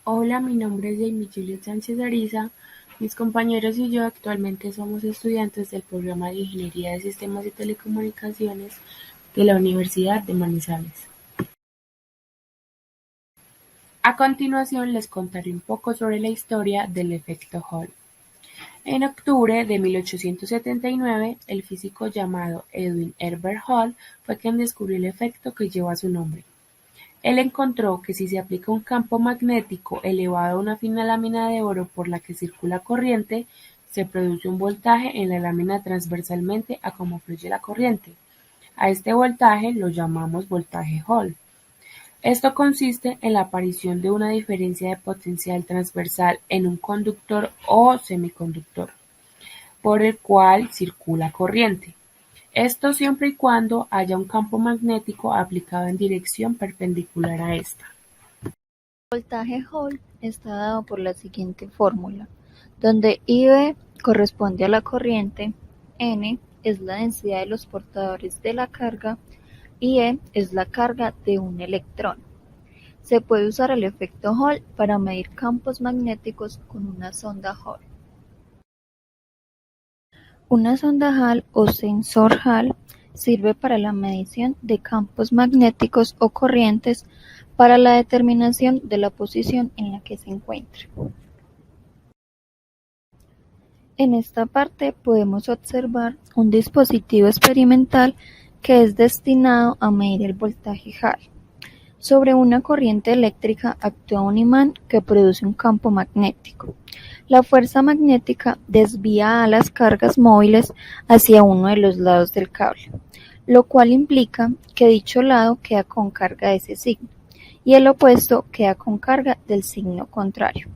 Hola, mi nombre es Jamie Juliet Sánchez Ariza. Mis compañeros y yo actualmente somos estudiantes del programa de Ingeniería de Sistemas y Telecomunicaciones de la Universidad de Manizales. A continuación les contaré un poco sobre la historia del efecto Hall. En octubre de 1879, el físico llamado Edwin Herbert Hall fue quien descubrió el efecto que lleva su nombre. Él encontró que si se aplica un campo magnético elevado a una fina lámina de oro por la que circula corriente, se produce un voltaje en la lámina transversalmente a como fluye la corriente. A este voltaje lo llamamos voltaje Hall. Esto consiste en la aparición de una diferencia de potencial transversal en un conductor o semiconductor, por el cual circula corriente. Esto siempre y cuando haya un campo magnético aplicado en dirección perpendicular a esta. El voltaje Hall está dado por la siguiente fórmula, donde I V corresponde a la corriente, N es la densidad de los portadores de la carga y E es la carga de un electrón. Se puede usar el efecto Hall para medir campos magnéticos con una sonda Hall. Una sonda Hall o sensor Hall sirve para la medición de campos magnéticos o corrientes para la determinación de la posición en la que se encuentra. En esta parte podemos observar un dispositivo experimental que es destinado a medir el voltaje Hall. Sobre una corriente eléctrica actúa un imán que produce un campo magnético. La fuerza magnética desvía a las cargas móviles hacia uno de los lados del cable, lo cual implica que dicho lado queda con carga de ese signo y el opuesto queda con carga del signo contrario.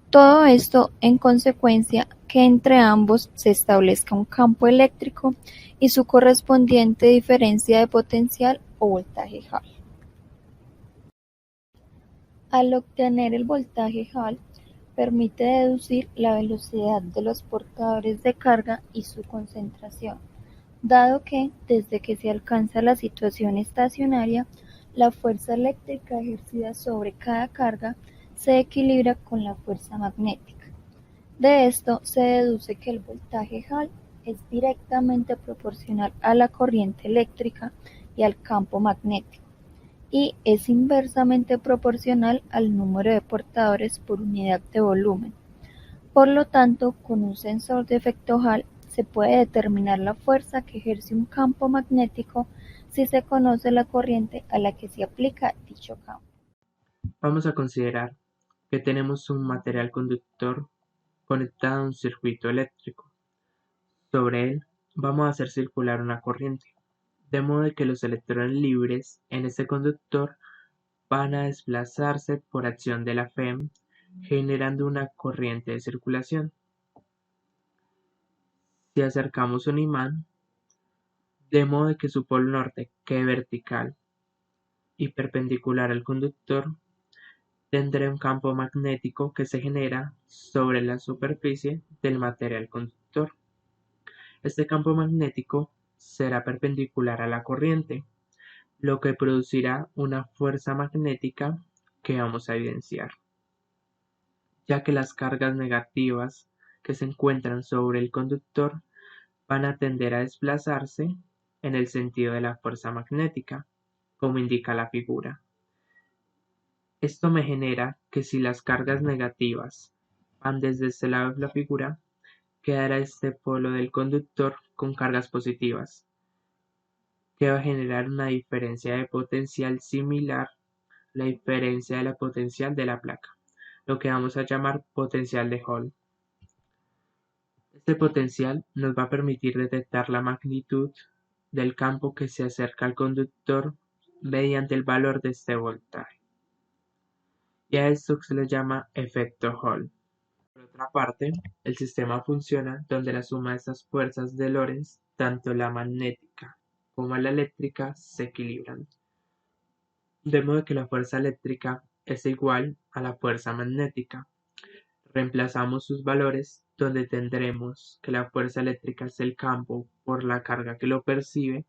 Todo esto en consecuencia que entre ambos se establezca un campo eléctrico y su correspondiente diferencia de potencial o voltaje Hall. Al obtener el voltaje Hall, permite deducir la velocidad de los portadores de carga y su concentración, dado que, desde que se alcanza la situación estacionaria, la fuerza eléctrica ejercida sobre cada carga se equilibra con la fuerza magnética. De esto se deduce que el voltaje Hall es directamente proporcional a la corriente eléctrica y al campo magnético, y es inversamente proporcional al número de portadores por unidad de volumen. Por lo tanto, con un sensor de efecto Hall se puede determinar la fuerza que ejerce un campo magnético si se conoce la corriente a la que se aplica dicho campo. Vamos a considerar que tenemos un material conductor conectado a un circuito eléctrico. Sobre él vamos a hacer circular una corriente, de modo que los electrones libres en ese conductor van a desplazarse por acción de la FEM, generando una corriente de circulación. Si acercamos un imán, de modo que su polo norte quede vertical y perpendicular al conductor, tendré un campo magnético que se genera sobre la superficie del material conductor. Este campo magnético será perpendicular a la corriente, lo que producirá una fuerza magnética que vamos a evidenciar, ya que las cargas negativas que se encuentran sobre el conductor van a tender a desplazarse en el sentido de la fuerza magnética, como indica la figura. Esto me genera que si las cargas negativas van desde este lado de la figura, quedará este polo del conductor con cargas positivas, que va a generar una diferencia de potencial similar a la diferencia de la potencial de la placa, lo que vamos a llamar potencial de Hall. Este potencial nos va a permitir detectar la magnitud del campo que se acerca al conductor mediante el valor de este voltaje. Y a esto se le llama efecto Hall. Por otra parte, el sistema funciona donde la suma de estas fuerzas de Lorentz, tanto la magnética como la eléctrica, se equilibran, de modo que la fuerza eléctrica es igual a la fuerza magnética. Reemplazamos sus valores donde tendremos que la fuerza eléctrica es el campo por la carga que lo percibe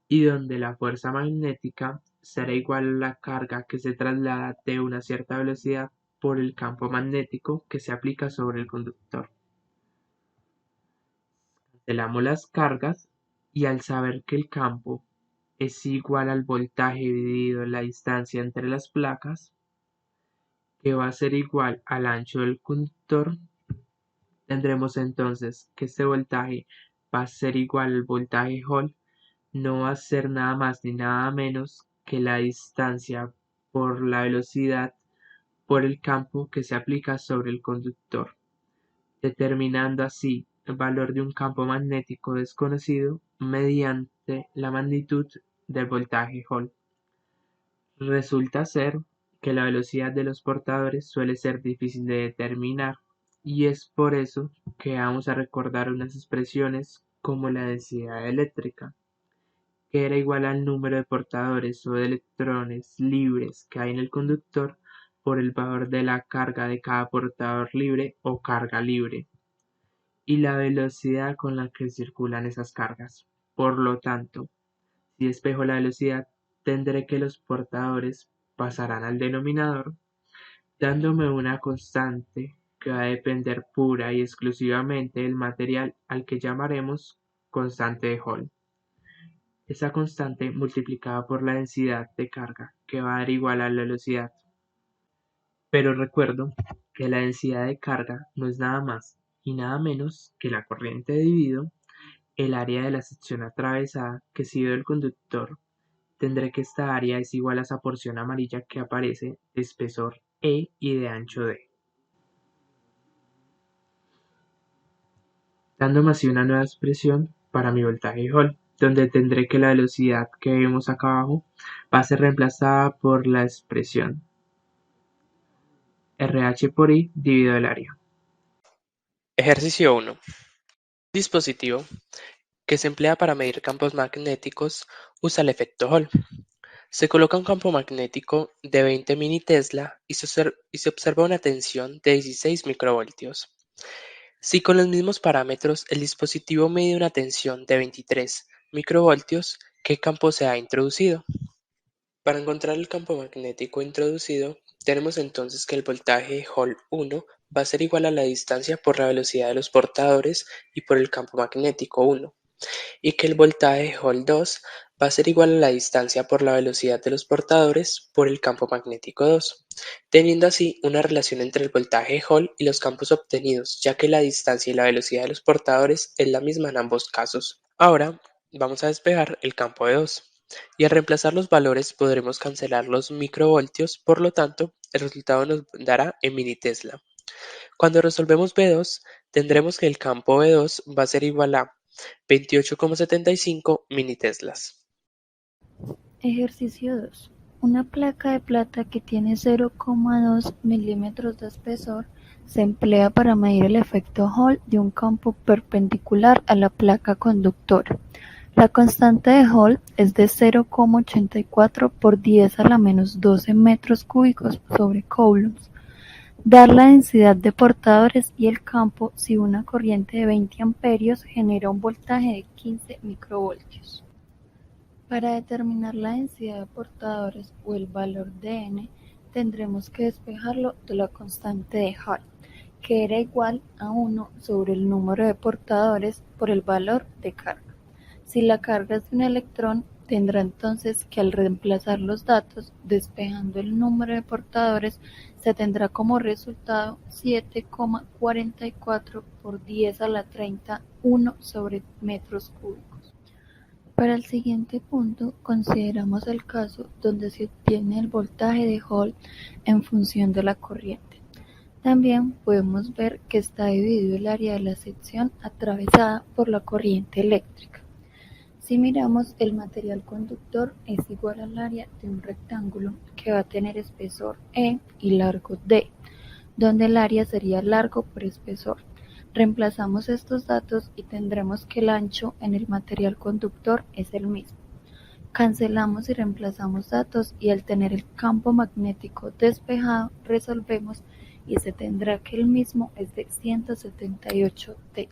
y donde la fuerza magnética será igual a la carga que se traslada de una cierta velocidad por el campo magnético que se aplica sobre el conductor. Cancelamos las cargas y al saber que el campo es igual al voltaje dividido la distancia entre las placas, que va a ser igual al ancho del conductor, tendremos entonces que este voltaje va a ser igual al voltaje Hall, no va a ser nada más ni nada menos que la distancia por la velocidad por el campo que se aplica sobre el conductor, determinando así el valor de un campo magnético desconocido mediante la magnitud del voltaje Hall. Resulta ser que la velocidad de los portadores suele ser difícil de determinar, y es por eso que vamos a recordar unas expresiones como la densidad eléctrica, que era igual al número de portadores o de electrones libres que hay en el conductor por el valor de la carga de cada portador libre o carga libre, y la velocidad con la que circulan esas cargas. Por lo tanto, si despejo la velocidad, tendré que los portadores pasarán al denominador, dándome una constante que va a depender pura y exclusivamente del material al que llamaremos constante de Hall. Esa constante multiplicada por la densidad de carga, que va a dar igual a la velocidad. Pero recuerdo que la densidad de carga no es nada más y nada menos que la corriente dividido el área de la sección atravesada que sigue el conductor. Tendré que esta área es igual a esa porción amarilla que aparece de espesor E y de ancho D, dándome así una nueva expresión para mi voltaje Hall, donde tendré que la velocidad que vemos acá abajo va a ser reemplazada por la expresión RH por I dividido el área. Ejercicio 1. Dispositivo que se emplea para medir campos magnéticos usa el efecto Hall. Se coloca un campo magnético de 20 minitesla y se observa una tensión de 16 microvoltios. Si con los mismos parámetros el dispositivo mide una tensión de 23 microvoltios, ¿qué campo se ha introducido? Para encontrar el campo magnético introducido, tenemos entonces que el voltaje Hall 1 va a ser igual a la distancia por la velocidad de los portadores y por el campo magnético 1, y que el voltaje Hall 2 va a ser igual a la distancia por la velocidad de los portadores por el campo magnético 2, teniendo así una relación entre el voltaje Hall y los campos obtenidos, ya que la distancia y la velocidad de los portadores es la misma en ambos casos. Ahora vamos a despejar el campo de 2. Y al reemplazar los valores podremos cancelar los microvoltios, por lo tanto, el resultado nos dará en minitesla. Cuando resolvemos B2, tendremos que el campo B2 va a ser igual a 28,75 miniteslas. Ejercicio 2. Una placa de plata que tiene 0,2 milímetros de espesor se emplea para medir el efecto Hall de un campo perpendicular a la placa conductora. La constante de Hall es de 0,84 por 10 a la menos 12 metros cúbicos sobre coulombs. Dar la densidad de portadores y el campo si una corriente de 20 amperios genera un voltaje de 15 microvoltios. Para determinar la densidad de portadores o el valor de N, tendremos que despejarlo de la constante de Hall, que era igual a 1 sobre el número de portadores por el valor de carga. Si la carga es de un electrón, tendrá entonces que al reemplazar los datos, despejando el número de portadores, se tendrá como resultado 7,44 por 10 a la 31 sobre metros cúbicos. Para el siguiente punto, consideramos el caso donde se obtiene el voltaje de Hall en función de la corriente. También podemos ver que está dividido el área de la sección atravesada por la corriente eléctrica. Si miramos, el material conductor es igual al área de un rectángulo que va a tener espesor E y largo D, donde el área sería largo por espesor. Reemplazamos estos datos y tendremos que el ancho en el material conductor es el mismo. Cancelamos y reemplazamos datos y al tener el campo magnético despejado resolvemos y se tendrá que el mismo es de 178 T.